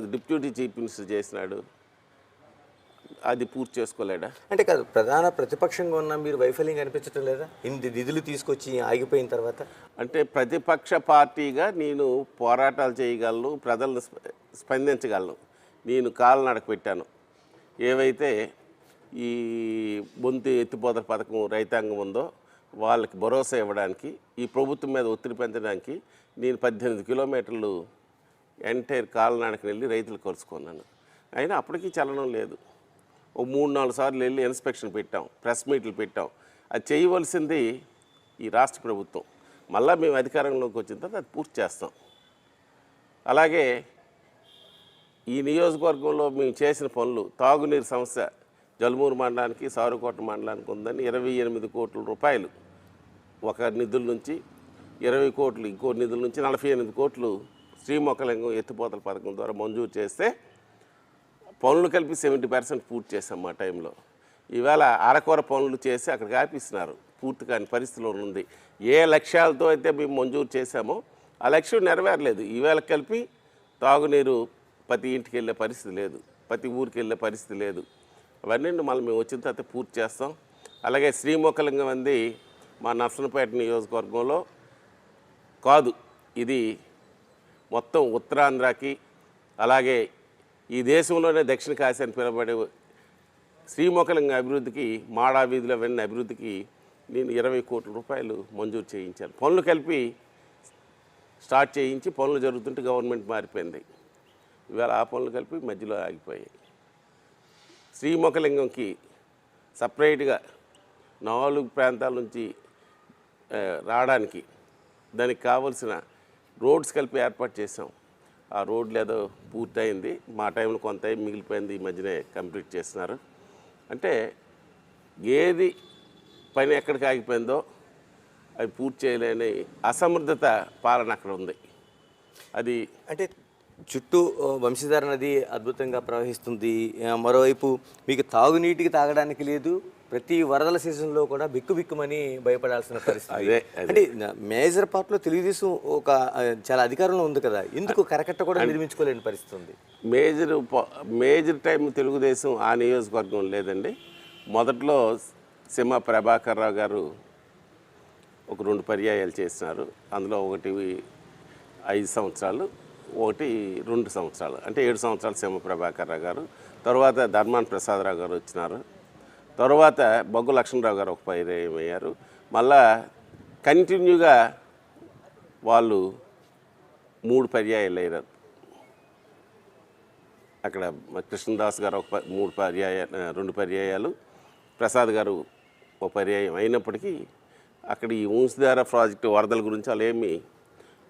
Deputy chief minister చేసినాడు, అది పూర్తి చేసుకోలేడా? అంటే కాదు, ప్రధాన ప్రతిపక్షంగా ఉన్న మీరు వైఫల్యం కనిపించడం లేదా ఇన్ని నిధులు తీసుకొచ్చి ఆగిపోయిన తర్వాత? అంటే ప్రతిపక్ష పార్టీగా నేను పోరాటాలు చేయగలను, ప్రజలను స్పందించగలను. నేను కాలనడక పెట్టాను. ఏవైతే ఈ బొంతు ఎత్తిపోతల పథకం రైతాంగం ఉందో వాళ్ళకి భరోసా ఇవ్వడానికి, ఈ ప్రభుత్వం మీద ఒత్తిడి పెంచడానికి నేను 18 కిలోమీటర్లు ఎంటైర్ కాలనాడకి వెళ్ళి రైతులు కలుసుకున్నాను. అయినా అప్పటికీ చలనం లేదు. ఓ 3-4 సార్లు వెళ్ళి ఇన్స్పెక్షన్ పెట్టాం, ప్రెస్ మీట్లు పెట్టాం. అది చేయవలసింది ఈ రాష్ట్ర ప్రభుత్వం. మళ్ళీ మేము అధికారంలోకి వచ్చిన తర్వాత అది పూర్తి చేస్తాం. అలాగే ఈ నియోజకవర్గంలో మేము చేసిన పనులు, తాగునీరు సమస్య జలుమూరు మండలానికి, సారుకోట మండలానికి ఉందని 28 కోట్ల రూపాయలు ఒక నిధుల నుంచి, 20 కోట్లు ఇంకో నిధుల నుంచి 48 కోట్లు శ్రీమొక్కలింగం ఎత్తిపోతల పథకం ద్వారా మంజూరు చేస్తే పనులు కలిపి 70% పూర్తి చేసాం మా టైంలో. ఈవేళ అరకొర పనులు చేసి అక్కడికి ఆపిస్తున్నారు. పూర్తి కాని పరిస్థితిలో ఉంది. ఏ లక్ష్యాలతో అయితే మేము మంజూరు చేశామో ఆ లక్ష్యం నెరవేరలేదు. ఈవేళ కలిపి తాగునీరు ప్రతి ఇంటికి వెళ్ళే పరిస్థితి లేదు, ప్రతి ఊరికి వెళ్ళే పరిస్థితి లేదు. అవన్నీ మళ్ళీ మేము వచ్చిన తర్వాత పూర్తి చేస్తాం. అలాగే శ్రీమొక్కలింగం అంది మా నర్సనపేట నియోజకవర్గంలో కాదు, ఇది మొత్తం ఉత్తరాంధ్రకి, అలాగే ఈ దేశంలోనే దక్షిణ కాశీ అని పిలువబడే శ్రీమొక్కలింగం అభివృద్ధికి, మాడా వీధిలో వెళ్ళిన అభివృద్ధికి నేను 20 కోట్ల రూపాయలు మంజూరు చేయించాను. పనులు కలిపి స్టార్ట్ చేయించి పనులు జరుగుతుంటే గవర్నమెంట్ మారిపోయింది. ఇవాళ ఆ పనులు కలిపి మధ్యలో ఆగిపోయాయి. శ్రీమొక్కలింగంకి సపరేట్గా 4 ప్రాంతాల నుంచి రావడానికి దానికి కావలసిన రోడ్స్ కలిపి ఏర్పాటు చేసాం. ఆ రోడ్లు ఏదో పూర్తయింది, మా టైంలో కొంత మిగిలిపోయింది, ఈ మధ్యనే కంప్లీట్ చేస్తున్నారు. అంటే ఏది పని ఎక్కడికి ఆగిపోయిందో అవి పూర్తి చేయలేని అసమర్థత పాలన అక్కడ ఉంది. అది అంటే చుట్టూ వంశధార నది అద్భుతంగా ప్రవహిస్తుంది, మరోవైపు మీకు తాగునీటికి తాగడానికి లేదు, ప్రతి వరదల సీజన్లో కూడా బిక్కుమని భయపడాల్సిన పరిస్థితి. అంటే మేజర్ పార్ట్లో తెలుగుదేశం ఒక చాలా అధికారంలో ఉంది కదా, ఎందుకు కరకట్ట కూడా నిర్మించుకోలేని పరిస్థితి ఉంది? మేజర్ టైం తెలుగుదేశం ఆ నియోజకవర్గం లేదండి. మొదట్లో సింహ ప్రభాకర్ రావు గారు ఒక 2 పర్యాయాలు చేసినారు. అందులో ఒకటి 5 సంవత్సరాలు, ఒకటి 2 సంవత్సరాలు, అంటే 7 సంవత్సరాలు సింహ ప్రభాకర్ రావు గారు. తర్వాత ధర్మాన ప్రసాదరావు గారు వచ్చినారు. తర్వాత బొగ్గు లక్ష్మణరావు గారు ఒక పర్యాయం అయ్యారు. మళ్ళా కంటిన్యూగా వాళ్ళు 3 పర్యాయాలు అయ్యారు. అక్కడ కృష్ణదాస్ గారు ఒక 2 పర్యాయాలు, ప్రసాద్ గారు ఒక పర్యాయం అయినప్పటికీ అక్కడ ఈ వంశధార ప్రాజెక్టు వరదల గురించి వాళ్ళు ఏమీ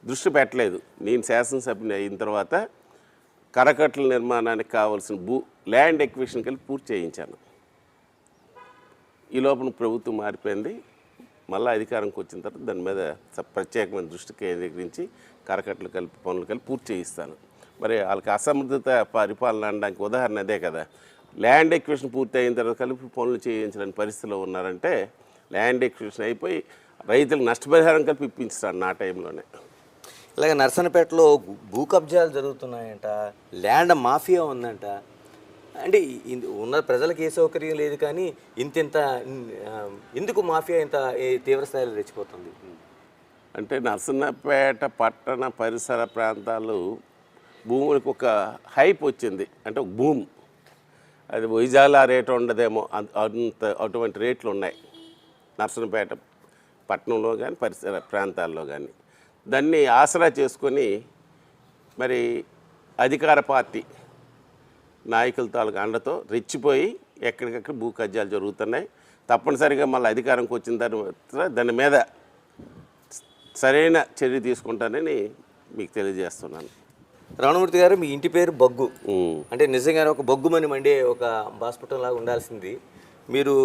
దృష్టి పెట్టలేదు. నేను శాసనసభ్యుని అయిన తర్వాత కరకట్టల నిర్మాణానికి కావాల్సిన ల్యాండ్ ఎక్విజిషన్ కలిపి పూర్తి చేయించాను. ఈ లోపల ప్రభుత్వం మారిపోయింది. మళ్ళీ అధికారంకి వచ్చిన తర్వాత దాని మీద ప్రత్యేకమైన దృష్టి కేంద్రీకరించి కరకట్టలు కలిపి పనులు కలిపి పూర్తి చేయిస్తాను. మరి వాళ్ళకి అసమర్థత పరిపాలన అనడానికి ఉదాహరణ అదే కదా. ల్యాండ్ ఎక్విజిషన్ పూర్తి అయిన తర్వాత కలిపి పనులు చేయించడానికి పరిస్థితిలో ఉన్నారంటే ల్యాండ్ ఎక్విజిషన్ అయిపోయి రైతులకు నష్టపరిహారం కలిపి ఇప్పించాను నా టైంలోనే. ఇలాగ నర్సనపేటలో భూ కబ్జాలు జరుగుతున్నాయంట, ల్యాండ్ మాఫియా ఉందంట. అంటే ఉన్న ప్రజలకు ఏ సౌకర్యం లేదు, కానీ ఇంత ఎందుకు మాఫియా ఇంత తీవ్ర స్థాయిలో రెచ్చిపోతుంది? అంటే నర్సన్నపేట పట్టణ పరిసర ప్రాంతాలు భూములకు ఒక హైప్ వచ్చింది. అంటే ఒక భూమి అది వైజాగ్లో రేటు ఉండదేమో, అటువంటి రేట్లు ఉన్నాయి నర్సన్నపేట పట్టణంలో కానీ పరిసర ప్రాంతాల్లో కానీ. దాన్ని ఆసరా చేసుకొని మరి అధికార పార్టీ నాయకుల తాలూకు అండతో రెచ్చిపోయి ఎక్కడికక్కడ భూ కబ్జాలు జరుగుతున్నాయి. తప్పనిసరిగా మళ్ళీ అధికారంకి వచ్చిన తర్వాత దాని మీద సరైన చర్య తీసుకుంటానని మీకు తెలియజేస్తున్నాను. రమణమూర్తి గారు, మీ ఇంటి పేరు బొగ్గు, అంటే నిజంగానే ఒక బొగ్గుమని మండే ఒక బాస్పటం లాగా ఉండాల్సింది. మీరు